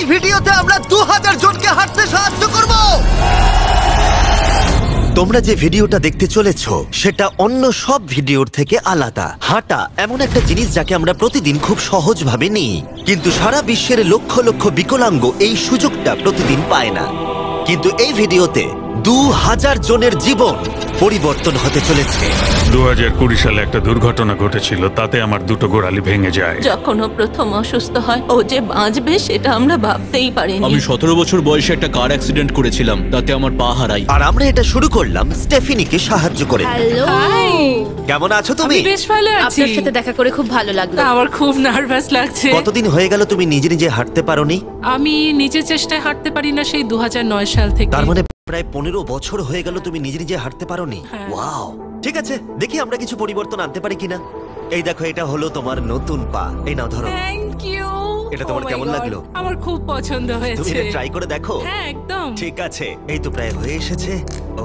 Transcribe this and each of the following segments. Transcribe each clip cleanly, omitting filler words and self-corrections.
এই ভিডিওতে আমরা 2000 জনকে হাঁটতে সাহায্য করব। তোমরা যে ভিডিওটা দেখতে চলেছো সেটা অন্য সব ভিডিওর থেকে আলাদা। হাঁটা এমন একটা জিনিস যাকে আমরা প্রতিদিন খুব সহজভাবে নিই, কিন্তু সারা বিশ্বের লক্ষ লক্ষ বিকলাঙ্গ এই সুযোগটা প্রতিদিন পায় না। কিন্তু এই ভিডিওতে 2000 জনের জীবন পরিবর্তন হতে চলেছে। 2020 সালে একটা দুর্ঘটনা ঘটেছিল, তাতে আমার দুটো গোড়ালি ভেঙে যায়। যখন ও প্রথম অসুস্থ হয়, ও যে বাঁচবে সেটা আমরা ভাবতেই পারিনি। আমি 17 বছর বয়সে একটা কার অ্যাক্সিডেন্ট করেছিলাম, তাতে আমার পা হারাই। আর আমরা এটা শুরু করলাম স্টেফিনিকে সাহায্য করে। হ্যালো, কেমন আছো তুমি? বেশ ভালো আছি। আপনার সাথে দেখা করে খুব ভালো লাগলো। আমার খুব নার্ভাস লাগছে। কতদিন হয়ে গেল তুমি নিজে নিজে হাঁটতে পারোনি? আমি নিজের চেষ্টায় হাঁটতে পারি না সেই 2009 সাল থেকে। তার মানে প্রায় 15 বছর হয়ে গেল তুমি নিজে নিজে হাঁটতে পারোনি। হ্যাঁ। ওয়াও, ঠিক আছে, দেখি আমরা কিছু পরিবর্তন আনতে পারি কিনা। এই দেখো, এটা হলো তোমার নতুন পা। এই নাও, ধরো। Thank you. এটা তোমার কেমন লাগলো? আমার খুব পছন্দ তুমি হয়েছে। এটা ট্রাই করে দেখো। হ্যাঁ, একদম। ঠিক আছে, এই তো প্রায় হয়ে এসেছে।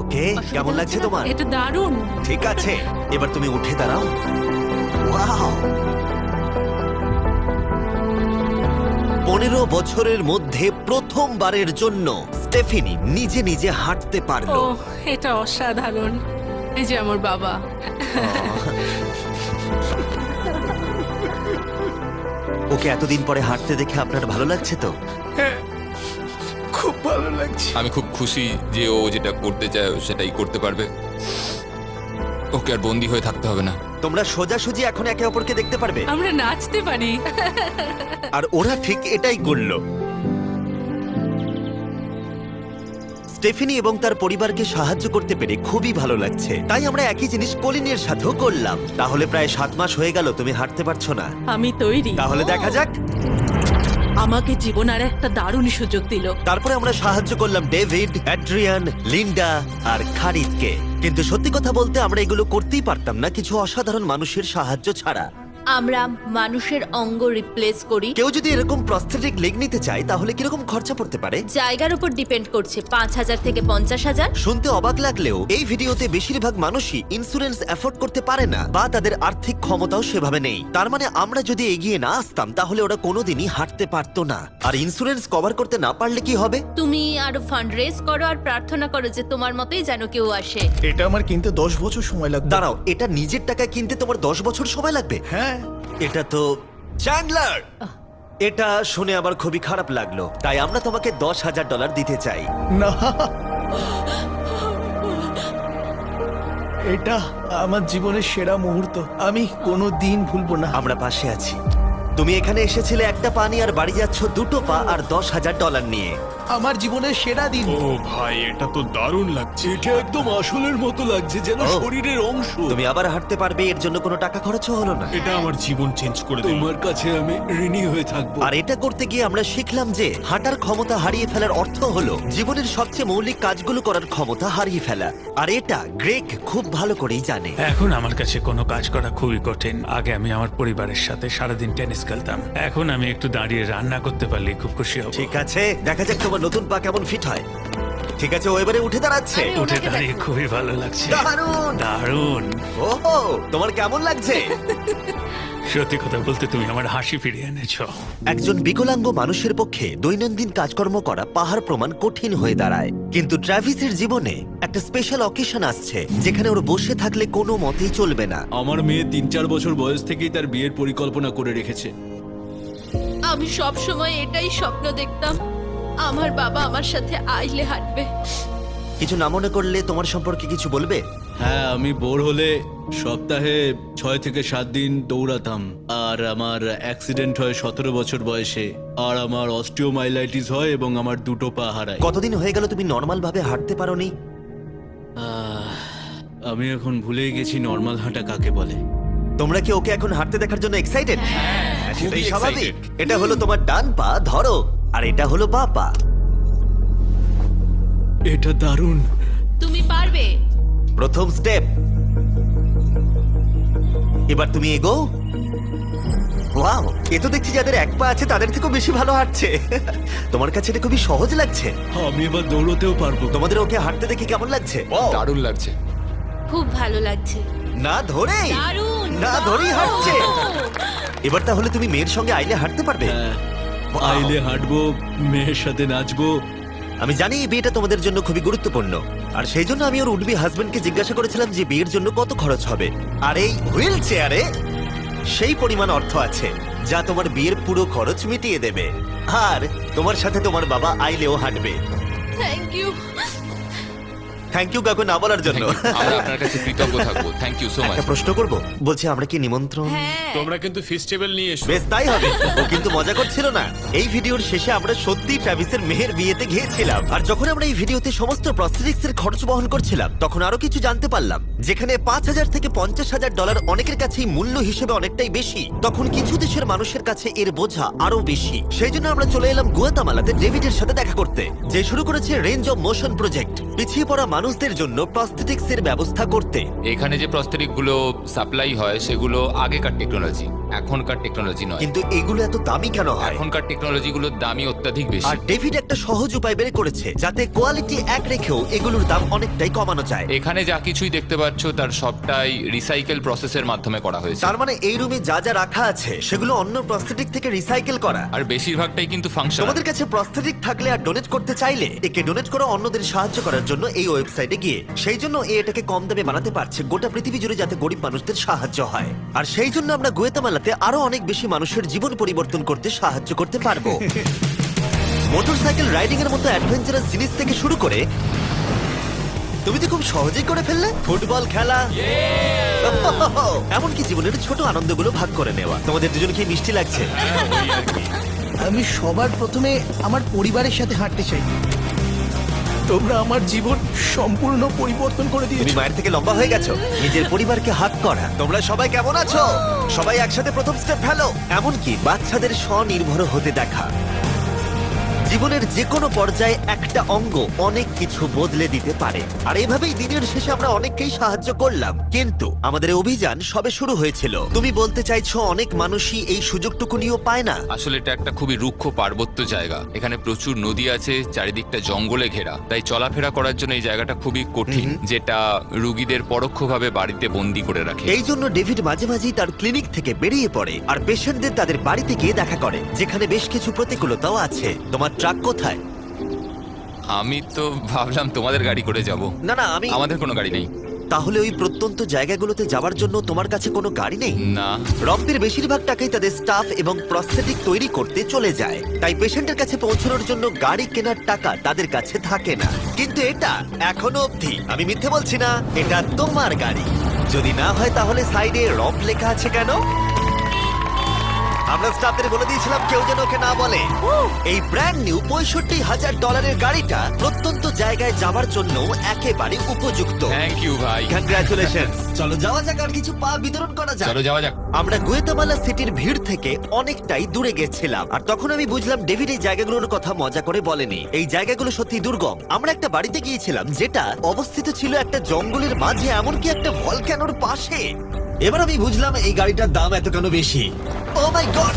ওকে, কেমন লাগছে তোমার? এটা দারুণ। ঠিক আছে, এবার তুমি উঠে দাঁড়াও। ওয়াও, 15 বছরের মধ্যে প্রথমবারের জন্য স্টেফিনি নিজে নিজে হাঁটতে ও, পারলো। এটা অসাধারণ। এই যে আমার বাবা। ওকে এতদিন পরে হাঁটতে দেখে আপনার ভালো লাগছে তো? খুব ভালো লাগছে। আমি খুব খুশি যে ও যেটা করতে চায় ও সেটাই করতে পারবে। ওকে আর বন্দি হয়ে থাকতে হবে না। তোমরা সোজাসুজি এখন একে অপরকে দেখতে পারবে। আমরা নাচতে পারি। আর ওরা ঠিক এটাই করলো। স্টেফিনি এবং তার পরিবারকে সাহায্য করতে পেরে খুবই ভালো লাগছে। তাই আমরা একই জিনিস কলিনের সাথেও করলাম। তাহলে প্রায় 7 মাস হয়ে গেল তুমি হাঁটতে পারছো না। আমি তৈরি। তাহলে দেখা যাক। আমাকে জীবন আর একটা দারুণ সুযোগ দিল। তারপরে আমরা সাহায্য করলাম ডেভিড, অ্যাড্রিয়ান, লিন্ডা আর খারিদকে। কিন্তু সত্যি কথা বলতে আমরা এগুলো করতেই পারতাম না কিছু অসাধারণ মানুষের সাহায্য ছাড়া। আমরা মানুষের অঙ্গ রিপ্লেস করি। কেউ যদি এরকম প্রস্থেটিক লেগ নিতে চায় তাহলে কিরকম খরচা পড়তে পারে? জায়গার উপর ডিপেন্ড করছে, 5000 থেকে 50,000। শুনতে অবাক লাগলেও এই ভিডিওতে বেশিরভাগ মানুষই ইন্স্যুরেন্স অ্যাফোর্ড করতে পারে না, বা তাদের আর্থিক ক্ষমতাও সেভাবে নেই। তার মানে আমরা যদি এগিয়ে না আসতাম তাহলে ওরা কোনোদিনই হাঁটতে পারতো না। আর ইন্স্যুরেন্স কভার করতে না পারলে কি হবে? তুমি আরো ফান্ড রেজ করো আর প্রার্থনা করো যে তোমার মতোই যেন কেউ আসে। এটা আমার কিনতে 10 বছর সময় লাগবে। দাঁড়াও, এটা নিজের টাকায় কিনতে তোমার 10 বছর সময় লাগবে? হ্যাঁ। এটা তো চ্যান্ডলার, এটা শুনে আমার খুবই খারাপ লাগলো। তাই আমরা তোমাকে $10,000 দিতে চাই। না, এটা আমার জীবনের সেরা মুহূর্ত, আমি কোনো দিন ভুলবো না। আমরা পাশে আছি। তুমি এখানে এসেছিলে একটা পা নিয়ে আর বাড়ি যাচ্ছ দুটো পা আর $10,000 নিয়ে। আমার জীবনের সেরা দিন। ও ভাই, এটা তো দারুণ লাগছে। এটা একদম আসলের মতো লাগছে, যেন ও। শরীরের অংশ। তুমি আবার হাঁটতে পারবে, এর জন্য কোনো টাকা খরচও হলো না। এটা আমার জীবন চেঞ্জ করে দিল। তোমার কাছে আমি ঋণী হয়ে থাকবো। আর এটা করতে গিয়ে আমরা শিখলাম যে হাঁটার ক্ষমতা হারিয়ে ফেলার অর্থ হলো জীবনের সবচেয়ে মৌলিক কাজগুলো করার ক্ষমতা হারিয়ে ফেলা। আর এটা গ্রেগ খুব ভালো করেই জানে। এখন আমার কাছে কোনো কাজ করা খুবই কঠিন। আগে আমি আমার পরিবারের সাথে সারাদিন টেনিস খেলতাম, এখন আমি একটু দাঁড়িয়ে রান্না করতে পারলে খুব খুশি হব। ঠিক আছে, দেখা যাক তোমার নতুন পা কেমন ফিট হয়। ঠিক আছে, ও এবারে উঠে দাঁড়াচ্ছে। উঠে দাঁড়িয়ে খুবই ভালো লাগছে। দারুণ দারুণ। ওহো, তোমার কেমন লাগছে? সত্যি কথা বলতে তুমি আমার হাসি ফিরিয়ে এনেছো। একজন বিকলাঙ্গ মানুষের পক্ষে দৈনন্দিন কাজকর্ম করা পাহাড় প্রমাণ কঠিন হয়ে দাঁড়ায়। কিন্তু ট্রাভিসের জীবনে একটা স্পেশাল অকেশন আসছে যেখানে ওর বসে থাকলে কোনো মতেই চলবে না। আমার মেয়ে 3-4 বছর বয়স থেকেই তার বিয়ের পরিকল্পনা করে রেখেছে। আমি সব সময় এটাই স্বপ্ন দেখতাম, আমার বাবা আমার সাথে আইলে হাঁটবে। কিছু না মনে করলে তোমার সম্পর্কে কিছু বলবে? হ্যাঁ, আমি বোর হলে সপ্তাহে 6 থেকে 7 দিন দৌড়াতাম। আর আমার অ্যাক্সিডেন্ট হয় 17 বছর বয়সে। আর আমার অস্টিওমাইলাইটিস হয় এবং আমার দুটো পা হারায়। কতদিন হয়ে গেল তুমি নর্মাল ভাবে হাঁটতে পারোনি? আমি এখন ভুলেই গেছি নর্মাল হাঁটা কাকে বলে। তোমরা কি ওকে এখন হাঁটতে দেখার জন্য এক্সাইটেড? সেটাই খুবই স্বাভাবিক। excited। এটা হলো তোমার ডান পা, ধরো, আর এটা হলো বাঁ পা। এটা দারুণ। তুমি পারবে। প্রথম স্টেপ। এবার তুমি এগো। ওয়াও, এ তো দেখছি যাদের এক পা আছে তাদের থেকেও বেশি ভালো হাঁটছে। তোমার কাছে এটা খুবই সহজ লাগছে। আমি এবার দৌড়তেও পারবো। তোমাদের ওকে হাঁটতে দেখে কেমন লাগছে? দারুণ লাগছে। খুব ভালো লাগছে। না ধরেই দারুণ, না ধরেই হাঁটছে। দারুণ। এবার তাহলে তুমি মেয়ের সঙ্গে আইলে হাঁটতে পারবে? হ্যাঁ, আইলে হাঁটবো, মেয়ের সাথে নাচবো। আমি জানি এই বিয়েটা তোমাদের জন্য খুবই গুরুত্বপূর্ণ, আর সেই জন্য আমি ওর উডবি হাজবেন্ডকে জিজ্ঞাসা করেছিলাম যে বিয়ের জন্য কত খরচ হবে। আর এই হুইল চেয়ারে সেই পরিমাণ অর্থ আছে যা তোমার বিয়ের পুরো খরচ মিটিয়ে দেবে। আর তোমার সাথে তোমার বাবা আইলেও হাঁটবে। Thank you. থ্যাংক ইউ কাকু না বলার জন্য। আমরা আপনার কাছে কৃতজ্ঞ থাকবো। Thank you so much. একটা প্রশ্ন করব, বলছি আমরা কি নিমন্ত্রণ? হ্যাঁ, তোমরা কিন্তু ফেস্টিভ্যাল নিয়ে এসো। বেশ তাই হবে। ও কিন্তু মজা করছিল না। এই ভিডিওর শেষে আমরা সত্যি ট্রাভিসের মেহের বিয়েতে গিয়েছিলাম, আর যখন আমরা এই ভিডিওতে সমস্ত প্রস্থেটিক্স এর খরচ বহন করছিলাম তখন আরো কিছু জানতে পারলাম। যেখানে $5,000 থেকে $50,000 অনেকের কাছেই মূল্য হিসেবে অনেকটাই বেশি, তখন কিছু দেশের মানুষের কাছে এর বোঝা আরো বেশি। সেই জন্য আমরা চলে এলাম গুয়াতামালাতে ডেভিডের সাথে দেখা করতে, যে শুরু করেছে রেঞ্জ অফ মোশন প্রজেক্ট, পিছিয়ে পড়া মানুষদের জন্য প্রস্থেটিক্স এর ব্যবস্থা করতে। এখানে যে প্রস্তরিক গুলো সাপ্লাই হয় সেগুলো আগেকার টেকনোলজি, এখনকার টেকনোলজি নয়। কিন্তু এগুলো এত দামি কেন হয়? এখনকার টেকনোলজি গুলোর দামই অত্যাধিক বেশি। আর ডেভিড একটা সহজ উপায় বের করেছে যাতে কোয়ালিটি এক রেখেও এগুলোর দাম অনেকটাই কমানো যায়। এখানে যা কিছুই দেখতে পাচ্ছ তার সবটাই রিসাইকেল প্রসেসের মাধ্যমে করা হয়েছে। তার মানে এই রুমে যা যা রাখা আছে সেগুলো অন্য প্রস্থেটিক থেকে রিসাইকেল করা। আর বেশিরভাগটাই কিন্তু ফাংশন। তোমাদের কাছে প্রস্থেটিক থাকলে আর ডোনেট করতে চাইলে একে ডোনেট করো অন্যদের সাহায্য করার জন্য এই ওয়েবসাইটে গিয়ে। সেই জন্য এটাকে কম দামে বানাতে পারছে গোটা পৃথিবী জুড়ে যাতে গরিব মানুষদের সাহায্য হয়। আর সেই জন্য আমরা গুয়াতামালাতে আরো অনেক বেশি মানুষের জীবন পরিবর্তন করতে সাহায্য করতে পারবো। মোটরসাইকেল রাইডিং এর মতো অ্যাডভেঞ্চারাস জিনিস থেকে শুরু করে তুমি তো খুব সহজেই করে ফেললে, ফুটবল খেলা, এমনকি জীবনের ছোট আনন্দগুলো ভাগ করে নেওয়া। তোমাদের দুজনকে মিষ্টি লাগছে। আমি সবার প্রথমে আমার পরিবারের সাথে হাঁটতে চাই। তোমরা আমার জীবন সম্পূর্ণ পরিবর্তন করে তুমি দিয়েছো। মায়ের থেকে লম্বা হয়ে গেছো। নিজের পরিবারকে হাত করা। তোমরা সবাই কেমন আছো? সবাই একসাথে প্রথম স্টেপ ফেলো। এমনকি বাচ্চাদের স্বনির্ভর হতে দেখা। জীবনের যে কোনো পর্যায়ে একটা অঙ্গ অনেক কিছু বদলে দিতে পারে। আর এভাবেই দিনের শেষে আমরা অনেককেই সাহায্য করলাম, কিন্তু আমাদের অভিযান সবে শুরু হয়েছিল। তুমি বলতে চাইছো অনেক মানুষই এই সুযোগটুকু নিয়েও পায় না? আসলে এটা একটা খুবই রুক্ষ পার্বত্য জায়গা। এখানে প্রচুর নদী আছে, চারিদিকটা জঙ্গলে ঘেরা, তাই চলাফেরা করার জন্য এই জায়গাটা খুবই কঠিন, যেটা রুগীদের পরোক্ষভাবে বাড়িতে বন্দি করে রাখে। এই জন্য ডেভিড মাঝে মাঝেই তার ক্লিনিক থেকে বেরিয়ে পড়ে আর পেশেন্টদের তাদের বাড়িতে গিয়ে দেখা করে, যেখানে বেশ কিছু প্রতিকূলতাও আছে। তোমার ট্রাক কোথায়? আমি তো ভাবলাম তোমাদের গাড়ি করে যাব। না না, আমাদের কোনো গাড়ি নেই। তাহলে ওই প্রত্যন্ত জায়গাগুলোতে যাওয়ার জন্য তোমার কাছে কোনো গাড়ি নেই? না। রম্পের বেশিরভাগ টাকাই তাদের স্টাফ এবং প্রস্থেটিক তৈরি করতে চলে যায়, তাই পেশেন্টের কাছে পৌঁছানোর জন্য গাড়ি কেনার টাকা তাদের কাছে থাকে না। কিন্তু এটা এখনো অবধি, আমি মিথ্যে বলছি না, এটা তোমার গাড়ি। যদি না হয় তাহলে সাইডে রম্প লেখা আছে কেন? আমরা স্টাফদের বলে দিয়েছিলাম কেউ যেন ওকে না বলে। এই ব্র্যান্ড নিউ $65,000 গাড়িটা প্রত্যন্ত জায়গায় যাওয়ার জন্য একেবারে উপযুক্ত। থ্যাংক ইউ ভাই। কংগ্রাচুলেশন। চলো যাওয়া যাক, আর কিছু পা বিতরণ করা যাক। চলো যাওয়া যাক। আমরা গুয়েতামালা সিটির ভিড় থেকে অনেকটাই দূরে গেছিলাম, আর তখন আমি বুঝলাম ডেভিড এই জায়গাগুলোর কথা মজা করে বলেনি। এই জায়গাগুলো সত্যি দুর্গম। আমরা একটা বাড়িতে গিয়েছিলাম যেটা অবস্থিত ছিল একটা জঙ্গলের মাঝে, এমনকি একটা ভলক্যানোর পাশে। এবার আমি বুঝলাম এই গাড়িটার দাম এত কেন বেশি। ও মাই গড!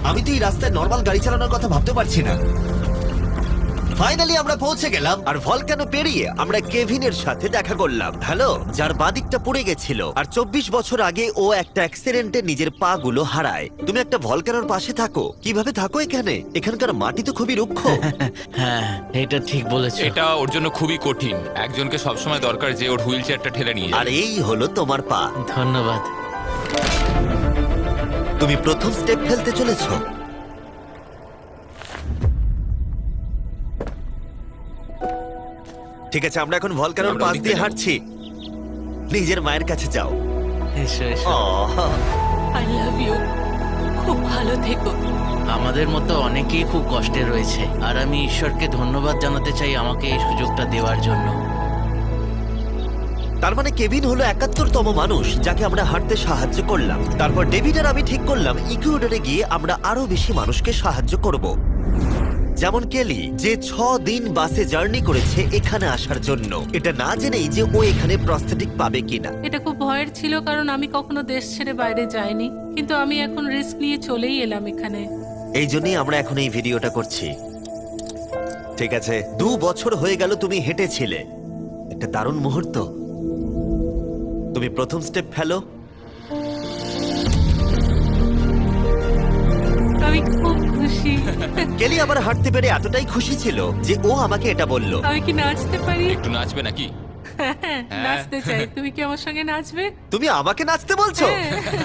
আমি তো এই রাস্তায় নরমাল গাড়ি চালানোর কথা ভাবতে পারছি না। ফাইনালি আমরা পৌঁছে গেলাম, আর ভলকানো পেরিয়ে আমরা কেভিনের সাথে দেখা করলাম। হ্যালো, যার বাদিকটা পুড়ে গেছিল, আর 24 বছর আগে ও একটা অ্যাক্সিডেন্টে নিজের পা গুলো হারায়। তুমি একটা ভলকানোর পাশে থাকো, কিভাবে থাকো এখানে? এখানকার মাটি তো খুবই রুক্ষ। হ্যাঁ, এটা ঠিক বলেছো। এটা ওর জন্য খুবই কঠিন। একজনকে সবসময় দরকার যে ওর হুইল চেয়ারটা ঠেলে নিয়ে আর এই হলো তোমার পা। ধন্যবাদ। তুমি প্রথম স্টেপ ফেলতে চলেছো। ঠিক আছে, আমরা এখন ভলকানোর পাশ দিয়ে হাঁটছি। নিজের মায়ের কাছে যাও। এসো এসো। I love you. খুব ভালো থেকো। আমাদের মতো অনেকেই খুব কষ্টে রয়েছে, আর আমি ঈশ্বরকে ধন্যবাদ জানাতে চাই আমাকে এই সুযোগটা দেওয়ার জন্য। তার মানে কেভিন হলো ৭১তম মানুষ যাকে আমরা হাঁটতে সাহায্য করলাম। তারপর ডেভিড আর আমি ঠিক করলাম ইকুয়েডরে গিয়ে আমরা আরো বেশি মানুষকে সাহায্য করব, যেমন কেলি, যে 6 দিন বাসে জার্নি করেছে এখানে আসার জন্য, এটা না জেনেই যে ও এখানে প্রস্থেটিক পাবে কিনা। এটা খুব ভয়ের ছিল, কারণ আমি কখনো দেশ ছেড়ে বাইরে যাইনি, কিন্তু আমি এখন রিস্ক নিয়ে চলেই এলাম এখানে। এই জন্যই আমরা এখন এই ভিডিওটা করছি। ঠিক আছে, 2 বছর হয়ে গেল তুমি হেঁটেছিলে, একটা দারুণ মুহূর্ত। তুমি প্রথম স্টেপ ফেলো। আমি খুব খুশি। কেলি আবার হাঁটতে পেরে এতটাই খুশি ছিল যে ও আমাকে এটা বলল। আমি কি নাচতে পারি? একটু নাচবে নাকি? নাচতে চাই, তুমি কি আমার সঙ্গে নাচবে? তুমি আমাকে নাচতে বলছো?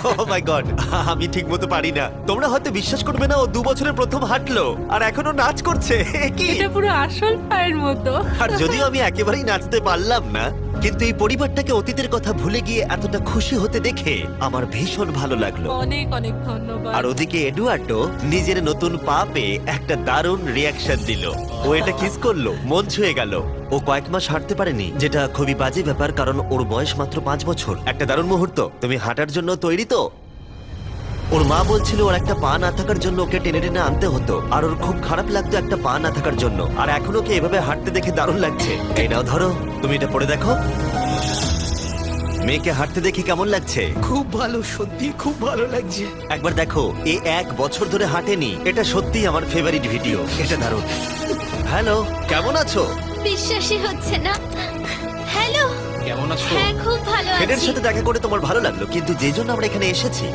ও মাই গড, আমি ঠিকমতো পারি না। তোমরা হয়তো বিশ্বাস করবে না, ও 2 বছরের প্রথম হাঁটলো আর এখনো নাচ করছে। কি? এটা পুরো আসল পায়ের মতো। আর যদিও আমি একেবারেই নাচতে পারলাম না, কিন্তু এই পরিবারটাকে অতীতের কথা ভুলে গিয়ে এতটা খুশি হতে দেখে আমার ভীষণ ভালো লাগলো। অনেক অনেক ধন্যবাদ। আর ওদিকে এডুয়ার্ডো নিজের নতুন পা পেয়ে একটা দারুণ রিয়াকশন দিল। ও এটা কিস করলো, মন ছুঁয়ে গেল। ও কয়েক মাস হাঁটতে পারেনি, যেটা খুবই বাজে ব্যাপার, কারণ ওর বয়স মাত্র 5 বছর। একটা দারুণ মুহূর্ত। তুমি হাঁটার জন্য তৈরি তো? ওর মা বলছিল ওর একটা পা না থাকার জন্য ওকে টেনে টেনে আনতে হতো, আর ওর খুব খারাপ লাগতো একটা পা না থাকার জন্য। আর এখন ওকে এভাবে হাঁটতে দেখে দারুণ লাগছে। এই নাও ধরো, তুমি এটা পরে দেখো। মেয়েকে হাঁটতে দেখে কেমন লাগছে? খুব ভালো, সত্যি খুব ভালো লাগছে। একবার দেখো, এ 1 বছর ধরে হাঁটেনি। এটা সত্যিই আমার ফেভারিট ভিডিও। এটা দারুণ। হ্যালো, কেমন আছো? বিশ্বাসই হচ্ছে না। হ্যালো, কেমন আছো? হ্যাঁ খুব ভালো ফেডের আছি। সাথে দেখা করে তোমার ভালো লাগলো, কিন্তু যে জন্য আমরা এখানে এসেছি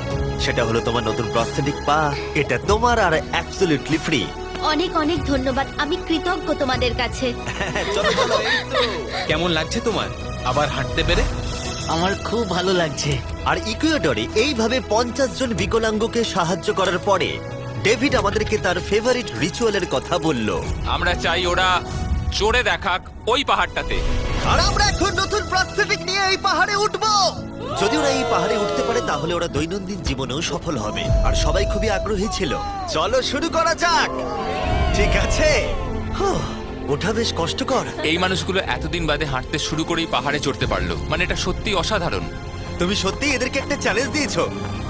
সেটা হলো তোমার নতুন প্রস্থেটিক পা। এটা তোমার আর অ্যাবসলিউটলি ফ্রি। অনেক অনেক ধন্যবাদ, আমি কৃতজ্ঞ তোমাদের কাছে। চলো চলো। কেমন লাগছে তোমার আবার হাঁটতে পেরে? আমার খুব ভালো লাগছে। আর ইকুয়েডরে এইভাবে 50 জন বিকলাঙ্গকে সাহায্য করার পরে ডেভিড আমাদেরকে তার ফেভারিট রিচুয়ালের কথা বলল। আমরা চাই ওরা চড়ে দেখাক ওই পাহাড়টাতে। আর আমরা এখন নতুন প্রস্থেটিক নিয়ে এই পাহাড়ে উঠবো। যদি ওরা এই পাহাড়ে উঠতে পারে তাহলে ওরা দৈনন্দিন জীবনেও সফল হবে। আর সবাই খুবই আগ্রহী ছিল। চলো শুরু করা যাক। ঠিক আছে। হুঁ, ওঠা বেশ কষ্টকর। এই মানুষগুলো এতদিন বাদে হাঁটতে শুরু করেই পাহাড়ে চড়তে পারলো, মানে এটা সত্যি অসাধারণ। তুমি সত্যি এদেরকে একটা চ্যালেঞ্জ দিয়েছো।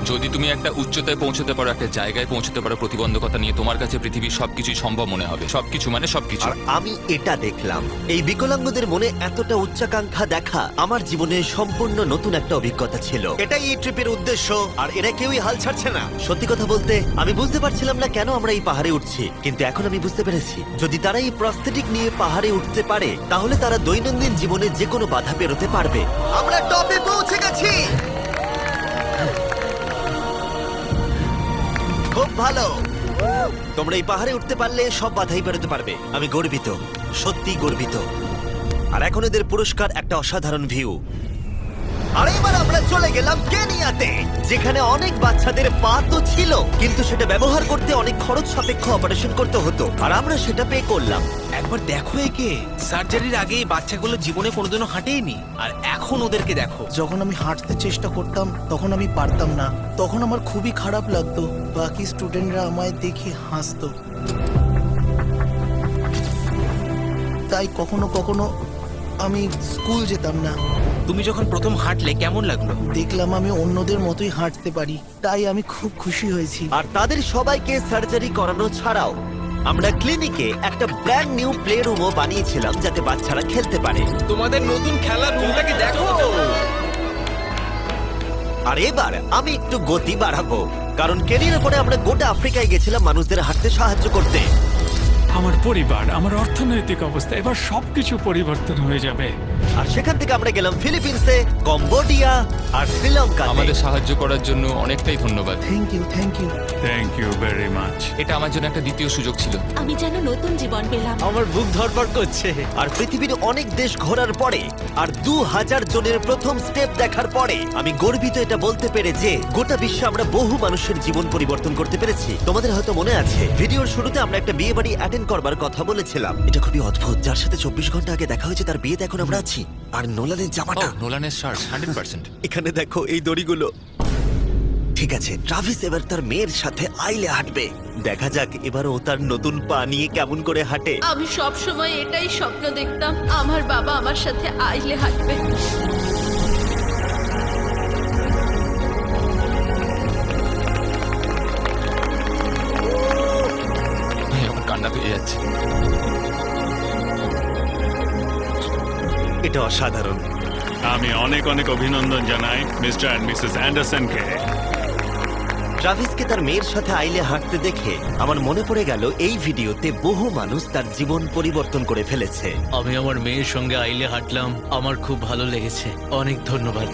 যদি তুমি একটা উচ্চতায় পৌঁছতে পারো, একটা জায়গায় পৌঁছতে পারো, প্রতিবন্ধকতা নিয়ে তোমার কাছে পৃথিবীর সবকিছুই সম্ভব মনে হবে। সবকিছু মানে সবকিছু। আর আমি এটা দেখলাম, এই বিকলাঙ্গদের মনে এতটা উচ্চাকাঙ্ক্ষা দেখা আমার জীবনে সম্পূর্ণ নতুন একটা অভিজ্ঞতা ছিল। এটাই এই ট্রিপের উদ্দেশ্য, আর এরা কেউই হাল ছাড়ছে না। সত্যি কথা বলতে আমি বুঝতে পারছিলাম না কেন আমরা এই পাহাড়ে উঠছি, কিন্তু এখন আমি বুঝতে পেরেছি যদি তারা এই প্রস্থেটিক নিয়ে পাহাড়ে উঠতে পারে তাহলে তারা দৈনন্দিন জীবনে যে কোনো বাধা পেরোতে পারবে। আমরা টপে পৌঁছে গেছি। খুব ভালো। তোমরা এই পাহাড়ে উঠতে পারলে সব বাধাই পেরোতে পারবে। আমি গর্বিত, সত্যি গর্বিত। আর এখন এদের পুরস্কার একটা অসাধারণ ভিউ। আর এবার আমরা চলে গেলাম কেনিয়াতে, যেখানে অনেক বাচ্চাদের পা তো ছিল, কিন্তু সেটা ব্যবহার করতে অনেক খরচ সাপেক্ষ অপারেশন করতে হতো, আর আমরা সেটা পে করলাম। একবার দেখো একে, সার্জারির আগে এই বাচ্চাগুলো জীবনে কোনোদিনও হাঁটেইনি, আর এখন ওদেরকে দেখো। যখন আমি হাঁটতে চেষ্টা করতাম তখন আমি পারতাম না, তখন আমার খুবই খারাপ লাগতো। বাকি স্টুডেন্টরা আমায় দেখে হাসতো, তাই কখনো কখনো আমি স্কুল যেতাম না। তুমি যখন প্রথম হাঁটলে কেমন লাগলো? দেখলাম আমি অন্যদের মতোই হাঁটতে পারি, তাই আমি খুব খুশি হয়েছি। আর তাদের সবাইকে সার্জারি করানো ছাড়াও আমরা ক্লিনিকে একটা ব্র্যান্ড নিউ প্লে রুমও বানিয়েছিলাম যাতে বাচ্চারা খেলতে পারে। তোমাদের নতুন খেলার রুমটাকে দেখো। আর এবার আমি একটু গতি বাড়াবো, কারণ কেনিয়ার পরে আমরা গোটা আফ্রিকায় গেছিলাম মানুষদের হাঁটতে সাহায্য করতে। আমার পরিবার, আমার অর্থনৈতিক অবস্থা, এবার সবকিছু পরিবর্তন হয়ে যাবে। আর সেখান থেকে আমরা গেলাম ফিলিপিন্সে, কম্বোডিয়া আর শ্রীলঙ্কা। আমাদের সাহায্য করার জন্য অনেকটাই ধন্যবাদ। Thank you, thank you. Thank you very much. এটা আমার জন্য একটা দ্বিতীয় সুযোগ ছিল। আমি যেন নতুন জীবন পেলাম। আমার বুক ধড়ফড় করছে। আর পৃথিবীর অনেক দেশ ঘোরার পরে আর 2000 জনের প্রথম স্টেপ দেখার পরে আমি গর্বিত এটা বলতে পেরে যে গোটা বিশ্বে আমরা বহু মানুষের জীবন পরিবর্তন করতে পেরেছি। তোমাদের হয়তো মনে আছে ভিডিওর শুরুতে আমরা একটা বিয়ে বাড়ি অ্যাটেন্ড করবার কথা বলেছিলাম। এটা খুবই অদ্ভুত, যার সাথে 24 ঘন্টা আগে দেখা হয়েছে তার বিয়েতে এখন আমরা আছি। আর নোলানের জামাটা, নোলানের শার্ট 100%। এখানে দেখো এই দড়িগুলো। ঠিক আছে, ট্রাভিস এবার তার মেয়ের সাথে আইলে হাঁটবে। দেখা যাক এবার ও তার নতুন পা নিয়ে কেমন করে হাঁটে। আমি সব সময় এটাই স্বপ্ন দেখতাম, আমার বাবা আমার সাথে আইলে হাঁটবে। আমার কান্না পেয়ে যাচ্ছে। এটা অসাধারণ। আমি অনেক অনেক অভিনন্দন জানাই মিস্টার অ্যান্ড মিসেস অ্যান্ডারসনকে। ট্রাভিসকে তার মেয়ের সাথে আইলে হাঁটতে দেখে আমার মনে পড়ে গেল এই ভিডিওতে বহু মানুষ তার জীবন পরিবর্তন করে ফেলেছে। আমি আমার মেয়ের সঙ্গে আইলে হাঁটলাম, আমার খুব ভালো লেগেছে। অনেক ধন্যবাদ।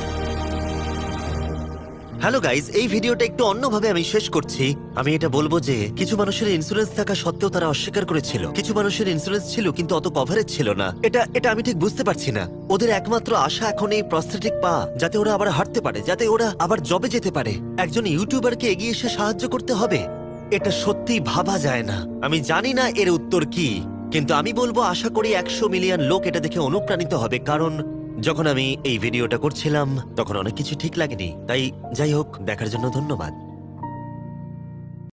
হ্যালো গাইজ, এই ভিডিওটা একটু অন্যভাবে আমি শেষ করছি। আমি এটা বলবো যে কিছু মানুষের ইন্স্যুরেন্স থাকা সত্ত্বেও তারা অস্বীকার করেছিল, কিছু মানুষের ইন্স্যুরেন্স ছিল কিন্তু অত কভারেজ ছিল না। এটা আমি ঠিক বুঝতে পারছি না। ওদের একমাত্র আশা এখন এই প্রস্থেটিক পা, যাতে ওরা আবার হাঁটতে পারে, যাতে ওরা আবার জবে যেতে পারে। একজন ইউটিউবারকে এগিয়ে এসে সাহায্য করতে হবে, এটা সত্যিই ভাবা যায় না। আমি জানি না এর উত্তর কি, কিন্তু আমি বলবো আশা করি 100 মিলিয়ন লোক এটা দেখে অনুপ্রাণিত হবে। কারণ যখন আমি এই ভিডিওটা করছিলাম তখন অনেক কিছু ঠিক লাগেনি। তাই যাই হোক, দেখার জন্য ধন্যবাদ।